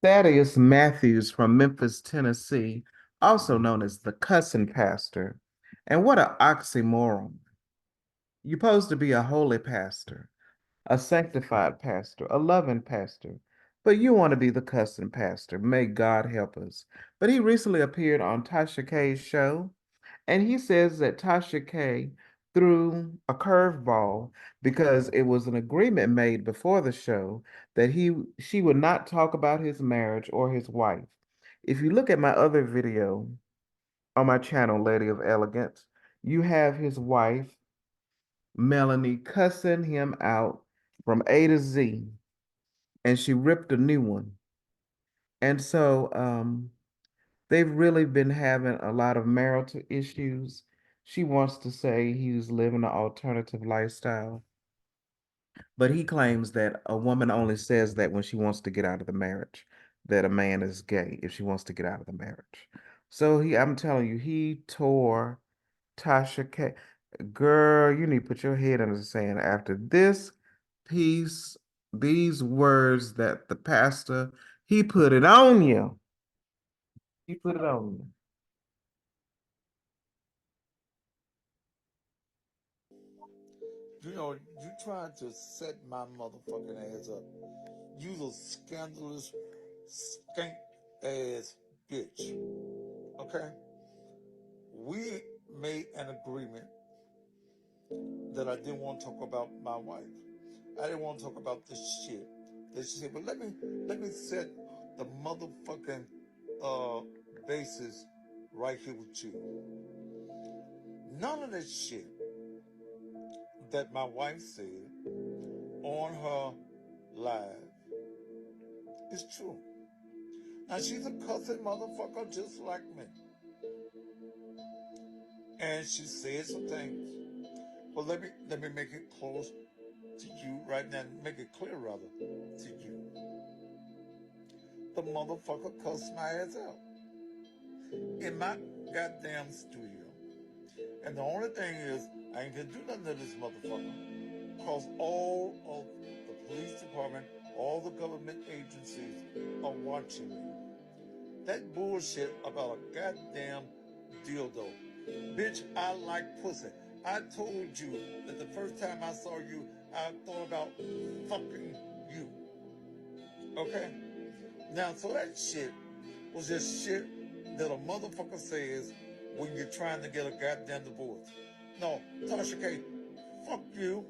Thaddeus Matthews from Memphis, Tennessee, also known as the cussing pastor. And what an oxymoron. You're supposed to be a holy pastor, a sanctified pastor, a loving pastor, but you want to be the cussing pastor. May God help us. But he recently appeared on Tasha K's show, and he says that Tasha K threw a curveball because it was an agreement made before the show that she would not talk about his marriage or his wife. If you look at my other video on my channel, Lady of Elegance, you have his wife, Melanie, cussing him out from A to Z, and she ripped a new one. And so they've really been having a lot of marital issues. She wants to say he was living an alternative lifestyle, but he claims that a woman only says that when she wants to get out of the marriage, that a man is gay if she wants to get out of the marriage. So I'm telling you, he tore Tasha K. Girl, you need to put your head under the sand after this piece, these words that the pastor, he put it on you. He put it on you. You know, you trying to set my motherfucking ass up. You's a scandalous, skank ass bitch. Okay? We made an agreement that I didn't want to talk about my wife. I didn't want to talk about this shit. That she said, but let me set the motherfucking uh basis right here with you. None of this shit that my wife said on her live is true. Now she's a cussing motherfucker just like me. And she said some things. Well, let me make it close to you right now, make it clear rather to you. The motherfucker cussed my ass out in my goddamn studio. And the only thing is, I ain't gonna do nothing to this motherfucker. Because all of the police department, all the government agencies are watching me. That bullshit about a goddamn dildo. Bitch, I like pussy. I told you that the first time I saw you, I thought about fucking you. Okay? Now, so that shit was just shit that a motherfucker says when you're trying to get a goddamn divorce. No, Tasha K, fuck you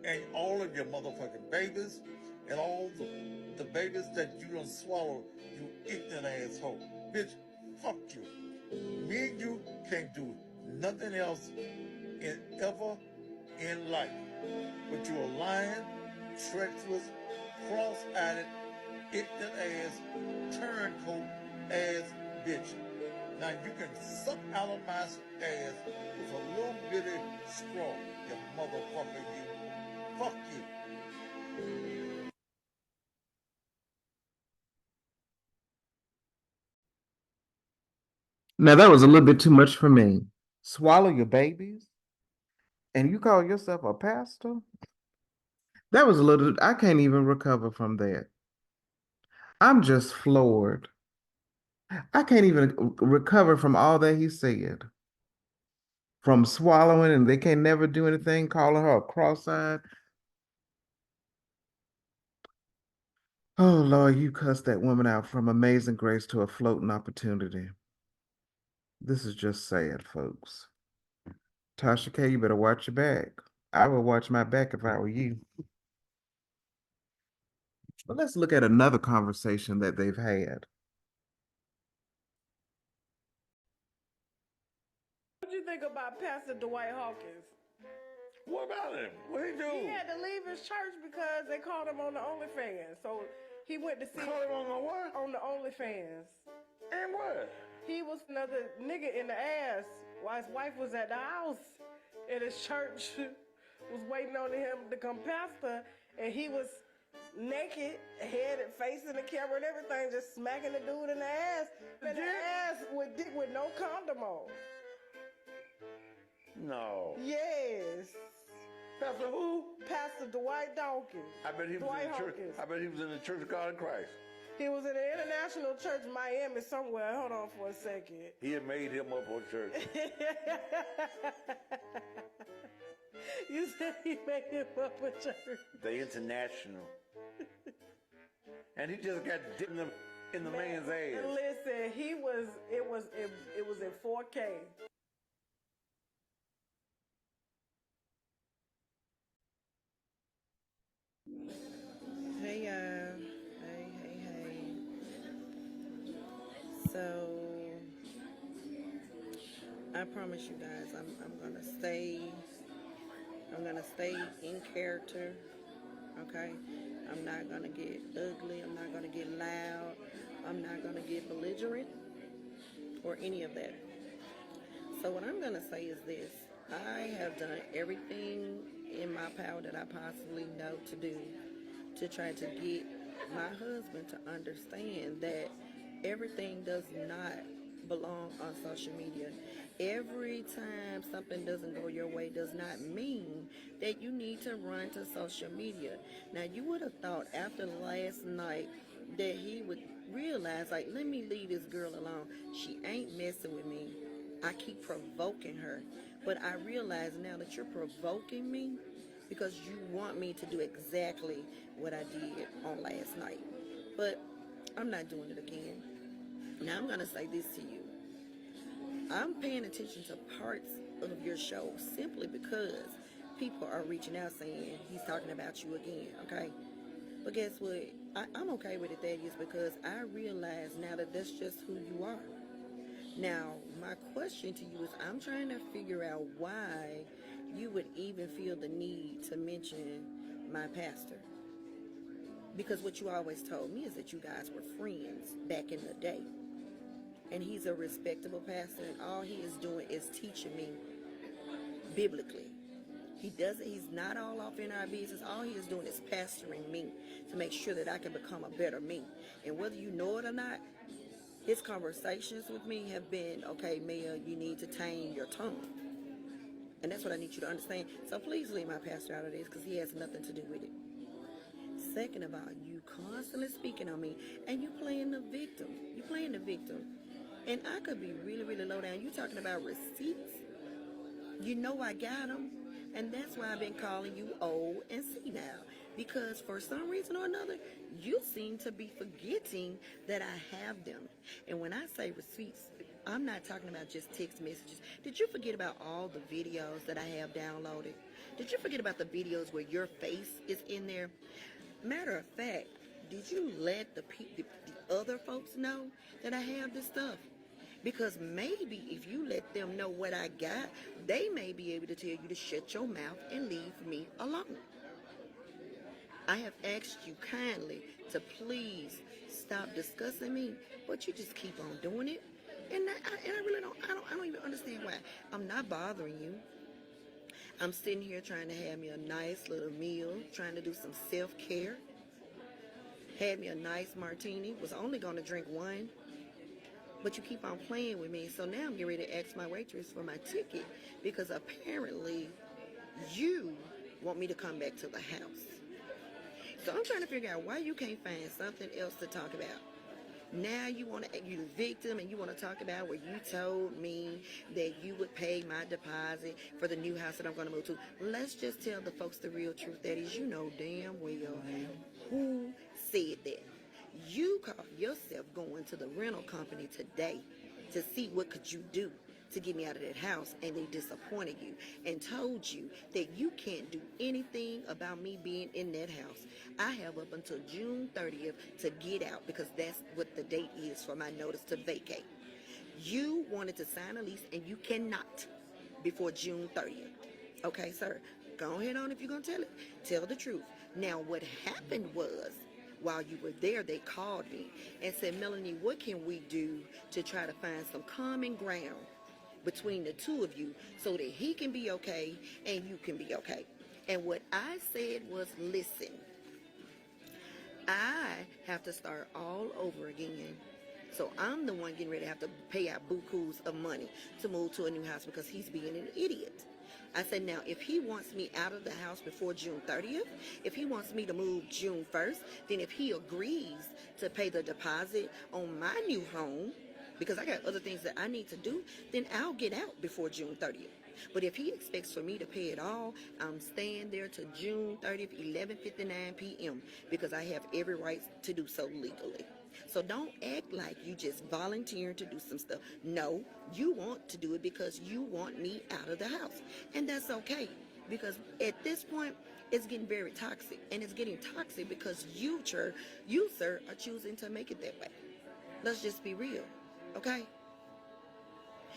and all of your motherfucking babies and all the babies that you done swallowed, you ignorant asshole. Bitch, fuck you. Me and you can't do nothing else ever in life. But you're a lying, treacherous, cross-eyed, ignorant ass, turncoat ass bitch. Now you can suck out of my ass with a little bitty straw, you motherfucker, you. Fuck you. Now that was a little bit too much for me. Swallow your babies? And you call yourself a pastor? That was a little, I can't even recover from that. I'm just floored. I can't even recover from all that he said. From swallowing and they can never do anything, calling her a cross-eyed. Oh Lord, you cussed that woman out from amazing grace to a floating opportunity. This is just sad, folks. Tasha K, you better watch your back. I would watch my back if I were you. But let's look at another conversation that they've had. What do you think about Pastor Dwight Hawkins? What about him? What he do? He had to leave his church because they called him on the OnlyFans. So he went to see Call him on the what? on the OnlyFans. And what? He was another nigga in the ass while his wife was at the house. And his church was waiting on him to come pastor. And he was naked, head and facing the camera and everything, just smacking the dude in the ass. In the ass with dick with no condom on. No. Yes. Pastor who? Pastor Dwight Dawkins. I bet he was Dwight in the church. Hawkins. I bet he was in the Church of God in Christ. He was in an international church, Miami, somewhere. Hold on for a second. He had made him up on church. You said he made him up a church. The international. And he just got dipped in the man's ass. Listen, it was in 4K. Hey y'all. Hey. So I promise you guys I'm gonna stay in character. Okay? I'm not gonna get ugly, I'm not gonna get loud, I'm not gonna get belligerent or any of that. So what I'm gonna say is this. I have done everything in my power that I possibly know to do to try to get my husband to understand that everything does not belong on social media. Every time something doesn't go your way does not mean that you need to run to social media. Now, you would have thought after last night that he would realize, like, let me leave this girl alone. She ain't messing with me. I keep provoking her. But I realize now that you're provoking me because you want me to do exactly what I did on last night. But I'm not doing it again. Now, I'm going to say this to you. I'm paying attention to parts of your show simply because people are reaching out saying he's talking about you again, okay? But guess what? I'm okay with it, Thaddeus, because I realize now that that's just who you are. Now, my question to you is I'm trying to figure out why you would even feel the need to mention my pastor. Because what you always told me is that you guys were friends back in the day. And he's a respectable pastor, and all he is doing is teaching me biblically. He's not all off in our business. All he is doing is pastoring me to make sure that I can become a better me. And whether you know it or not, his conversations with me have been, okay, Mia, you need to tame your tongue. And that's what I need you to understand. So please leave my pastor out of this because he has nothing to do with it. Second of all, you constantly speaking on me and you playing the victim. You playing the victim. And I could be really, really low down. You talking about receipts. You know I got them. And that's why I've been calling you old and senile. Because for some reason or another, you seem to be forgetting that I have them. And when I say receipts, I'm not talking about just text messages. Did you forget about all the videos that I have downloaded? Did you forget about the videos where your face is in there? Matter of fact, did you let the other folks know that I have this stuff? Because maybe if you let them know what I got, they may be able to tell you to shut your mouth and leave me alone. I have asked you kindly to please stop discussing me, but you just keep on doing it. And I really don't even understand why. I'm not bothering you. I'm sitting here trying to have me a nice little meal, trying to do some self-care. Had me a nice martini, was only going to drink one. But you keep on playing with me. So now I'm getting ready to ask my waitress for my ticket because apparently you want me to come back to the house. So I'm trying to figure out why you can't find something else to talk about. Now you the victim and you want to talk about where you told me that you would pay my deposit for the new house that I'm going to move to. Let's just tell the folks the real truth. That is, you know damn well who said that. You caught yourself going to the rental company today to see what could you do to get me out of that house, and they disappointed you and told you that you can't do anything about me being in that house. I have up until June 30th to get out because that's what the date is for my notice to vacate. You wanted to sign a lease and you cannot before June 30th. Okay, sir, go ahead on if you're going to tell it. Tell the truth. Now, what happened was, while you were there, they called me and said, Melanie, what can we do to try to find some common ground between the two of you so that he can be okay and you can be okay? And what I said was, listen, I have to start all over again. So I'm the one getting ready to have to pay out bukus of money to move to a new house because he's being an idiot. I said, now, if he wants me out of the house before June 30th, if he wants me to move June 1st, then if he agrees to pay the deposit on my new home, because I got other things that I need to do, then I'll get out before June 30th. But if he expects for me to pay it all, I'm staying there to June 30th, 11:59 p.m. because I have every right to do so legally. So don't act like you just volunteering to do some stuff. No, you want to do it because you want me out of the house. And that's okay. Because at this point, it's getting very toxic. And it's getting toxic because you, sir, are choosing to make it that way. Let's just be real. Okay?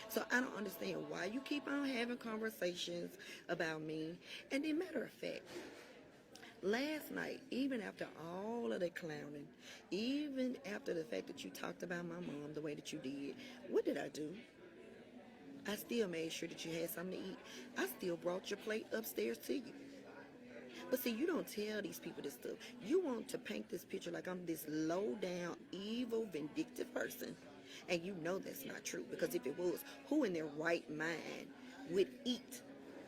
So I don't understand why you keep on having conversations about me. And then, matter of fact, last night, even after all of the clowning, even after the fact that you talked about my mom the way that you did, what did I do? I still made sure that you had something to eat. I still brought your plate upstairs to you. But see, you don't tell these people this stuff. You want to paint this picture like I'm this low-down, evil, vindictive person. And you know that's not true. Because if it was, who in their right mind would eat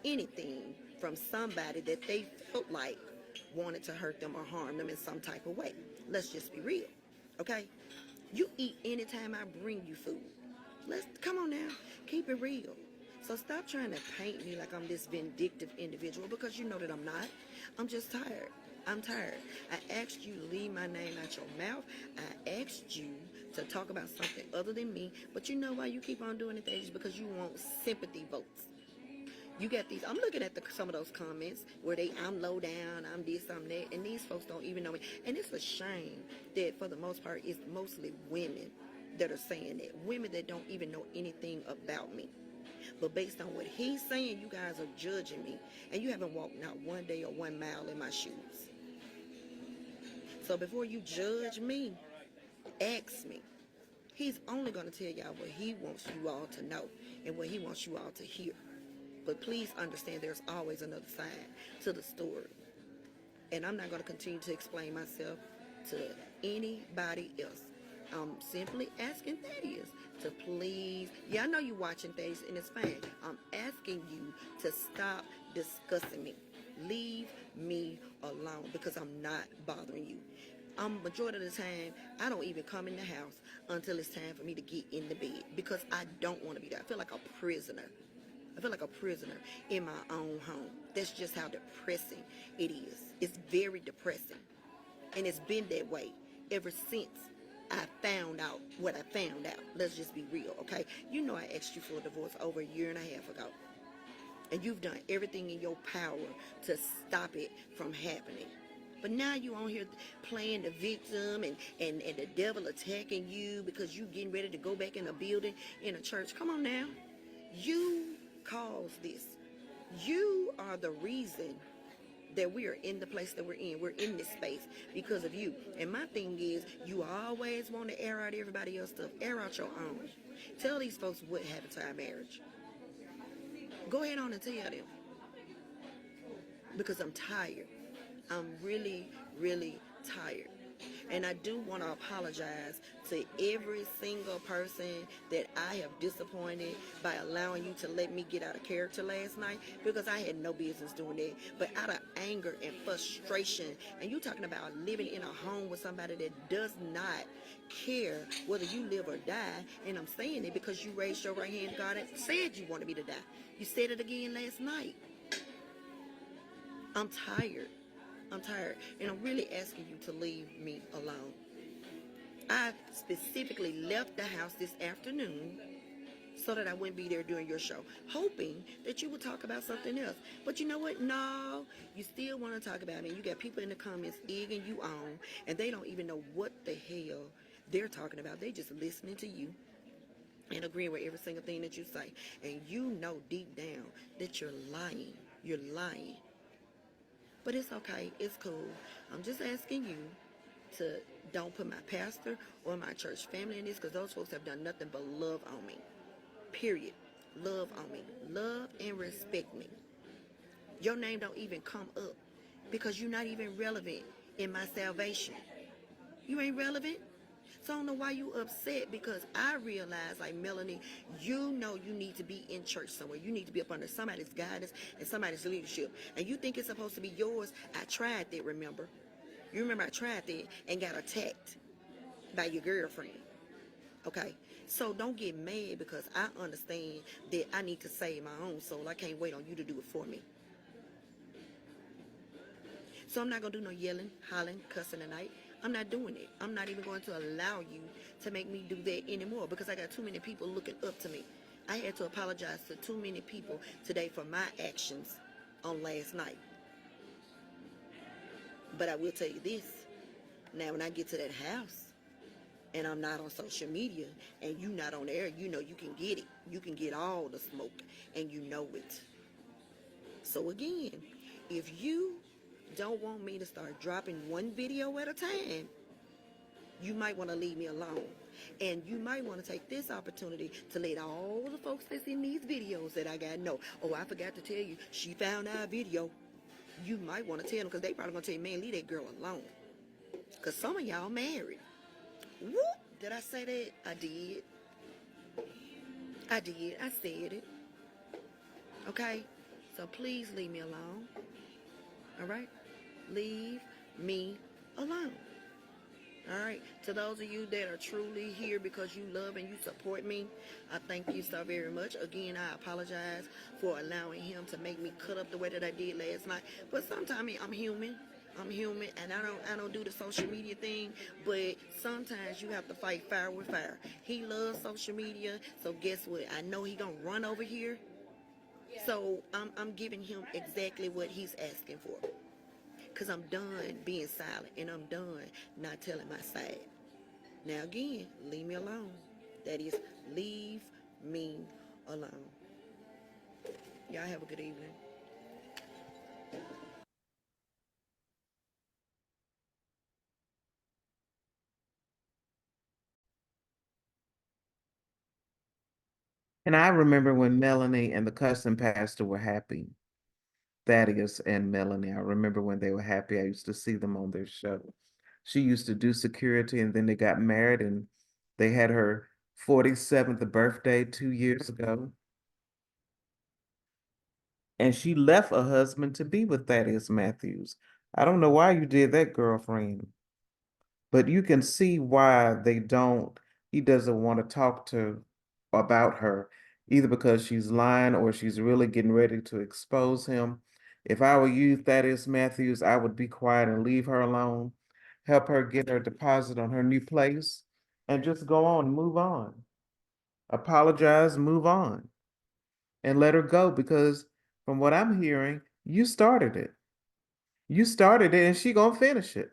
anything from somebody that they felt like wanted to hurt them or harm them in some type of way? Let's just be real, okay? You eat anytime I bring you food. Come on now, keep it real. So stop trying to paint me like I'm this vindictive individual, because you know that I'm not. I'm just tired. I'm tired. I asked you to leave my name out your mouth. I asked you to talk about something other than me. But you know why you keep on doing it, Thaddeus? Because you want sympathy votes. You got these. I'm looking at some of those comments where I'm low down, I'm this, I'm that, and these folks don't even know me. And it's a shame that for the most part, it's mostly women that are saying that. Women that don't even know anything about me. But based on what he's saying, you guys are judging me. And you haven't walked not one day or 1 mile in my shoes. So before you judge me, ask me. He's only going to tell y'all what he wants you all to know and what he wants you all to hear. But please understand there's always another side to the story. And I'm not going to continue to explain myself to anybody else. I'm simply asking Thaddeus to please, I know you're watching Thaddeus and it's fine. I'm asking you to stop discussing me. Leave me alone because I'm not bothering you. Majority of the time, I don't even come in the house until it's time for me to get in the bed because I don't want to be there. I feel like a prisoner. I feel like a prisoner in my own home. That's just how depressing it is. It's very depressing. And it's been that way ever since I found out what I found out. Let's just be real, okay? You know I asked you for a divorce over 1.5 years ago. And you've done everything in your power to stop it from happening. But now you on here playing the victim and the devil attacking you because you getting ready to go back in a building, in a church. Come on now. You caused this. You are the reason that we are in the place that we're in. We're in this space because of you. And my thing is, you always want to air out everybody else's stuff. Air out your own. Tell these folks what happened to our marriage. Go ahead on and tell them. Because I'm tired. I'm really, really tired. And I do want to apologize to every single person that I have disappointed by allowing you to let me get out of character last night, because I had no business doing that. But out of anger and frustration, and you talking about living in a home with somebody that does not care whether you live or die, and I'm saying it because you raised your right hand to God and said you wanted me to die. You said it again last night. I'm tired. I'm tired, and I'm really asking you to leave me alone. I specifically left the house this afternoon so that I wouldn't be there during your show, hoping that you would talk about something else. But you know what? No, you still want to talk about me. You got people in the comments egging you on, and they don't even know what the hell they're talking about. They just listening to you and agreeing with every single thing that you say. And you know deep down that you're lying. You're lying. But it's okay. It's cool. I'm just asking you to don't put my pastor or my church family in this, because those folks have done nothing but love on me. Period. Love on me. Love and respect me. Your name don't even come up because you're not even relevant in my salvation. You ain't relevant. So I don't know why you upset, because I realize, like, Melanie, you know you need to be in church somewhere. You need to be up under somebody's guidance and somebody's leadership. And you think it's supposed to be yours. I tried that, remember? You remember I tried that and got attacked by your girlfriend. Okay? So don't get mad, because I understand that I need to save my own soul. I can't wait on you to do it for me. So I'm not going to do no yelling, hollering, cussing tonight. I'm not doing it. I'm not even going to allow you to make me do that anymore, because I got too many people looking up to me. I had to apologize to too many people today for my actions on last night. But I will tell you this. Now, when I get to that house and I'm not on social media and you not on air, you know you can get it. You can get all the smoke, and you know it. So again, if you don't want me to start dropping one video at a time, you might want to leave me alone. And you might want to take this opportunity to let all the folks that's in these videos that I got know, oh, I forgot to tell you, she found our video. You might want to tell them, because they probably going to tell you, man, leave that girl alone. Because some of y'all married. Whoop! Did I say that? I did. I did. I said it. Okay? So please leave me alone. All right? Leave me alone. All right? To those of you that are truly here because you love and you support me, I thank you so very much. Again, I apologize for allowing him to make me cut up the way that I did last night. But sometimes I'm human. I'm human, and I don't do the social media thing, but sometimes you have to fight fire with fire. He loves social media, so guess what? I know he gonna run over here. So I'm giving him exactly what he's asking for. Because I'm done being silent, and I'm done not telling my side. Now again, leave me alone. That is, leave me alone. Y'all have a good evening. And I remember when Melanie and the cousin pastor were happy. Thaddeus and Melanie. I remember when they were happy. I used to see them on their show. She used to do security, and then they got married, and they had her 47th birthday 2 years ago. And she left her husband to be with Thaddeus Matthews. I don't know why you did that, girlfriend, but you can see why he doesn't want to talk to about her, either because she's lying or she's really getting ready to expose him. If I were you, Thaddeus Matthews, I would be quiet and leave her alone, help her get her deposit on her new place, and just go on and move on. Apologize, move on, and let her go, because from what I'm hearing, you started it. You started it, and she gonna finish it.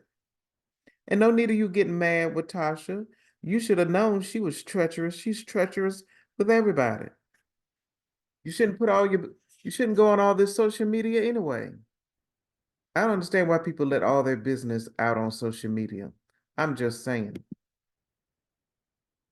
And no need of you getting mad with Tasha. You should have known she was treacherous. She's treacherous with everybody. You shouldn't you shouldn't go on all this social media anyway. I don't understand why people let all their business out on social media. I'm just saying.